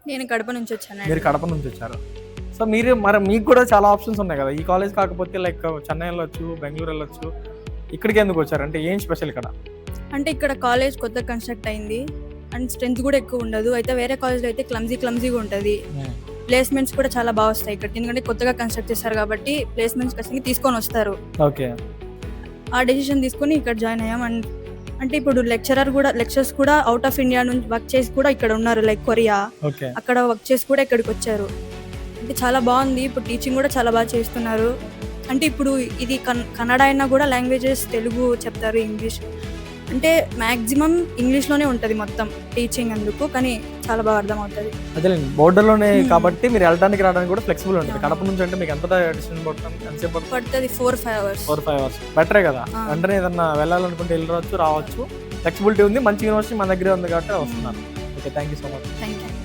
నేను కడప నుంచి వచ్చానండి. మీరు కడప నుంచి వచ్చారు. సో మీరు మరి మీకు కూడా చాలా ఆప్షన్స్ ఉన్నాయి కదా, ఈ కాలేజ్ కాకపోతే లైక్ చెన్నై వెళ్ళొచ్చు, బెంగళూరు వెళ్ళొచ్చు, ఇక్కడికి ఎందుకు వచ్చారు? అంటే ఏం స్పెషల్ ఇక్కడ? అంటే ఇక్కడ కాలేజ్ కొత్త కన్స్ట్రక్ట్ అయింది అండ్ స్ట్రెంత్ కూడా ఎక్కువ ఉండదు. అయితే వేరే కాలేజ్లో అయితే క్లమ్జీగా ఉంటుంది. ప్లేస్మెంట్స్ కూడా చాలా బాగా వస్తాయి ఇక్కడ, ఎందుకంటే కొత్తగా కన్స్ట్రక్ట్ చేస్తారు కాబట్టి ప్లేస్మెంట్స్ ఖచ్చితంగా తీసుకొని వస్తారు. ఓకే. ఆ డెసిషన్ తీసుకొని ఇక్కడ జాయిన్ అయ్యాం. అండ్ అంటే ఇప్పుడు లెక్చర్స్ కూడా అవుట్ ఆఫ్ ఇండియా నుంచి వర్క్ చేసి కూడా ఇక్కడ ఉన్నారు, లైక్ కొరియా, ఓకే. అక్కడ వర్క్ చేసి కూడా ఇక్కడికి వచ్చారు. అంటే చాలా బాగుంది. ఇప్పుడు టీచింగ్ కూడా చాలా బాగా చేస్తున్నారు. అంటే ఇప్పుడు ఇది కన్నడ అయినా కూడా లాంగ్వేజెస్ తెలుగు చెప్తారు, ఇంగ్లీష్, అంటే మ్యాక్సిమం ఇంగ్లీష్లోనే ఉంటుంది మొత్తం టీచింగ్ అందుకు, కానీ చాలా బాగా అర్థమవుతుంది. అదేలేండి, బోర్డర్లోనే కాబట్టి మీరు వెళ్ళడానికి రావడానికి కూడా ఫ్లెక్సిబుల్ ఉంటుంది. కడప నుంచి అంటే మీకు ఎంత డిస్టెన్స్ పడుతుంది? ఎంతసేపు పడుతుంది? 4-5 hours. 4-5 hours బెటరే కదా. వెంటనే ఏదన్నా వెళ్ళాలనుకుంటే వెళ్ళవచ్చు, రావచ్చు, ఫ్లెక్సిబిలిటీ ఉంది, మంచి యూనివర్సిటీ మన దగ్గరే ఉంది కాబట్టి వస్తున్నారు. Okay, thank you so much. Thank you.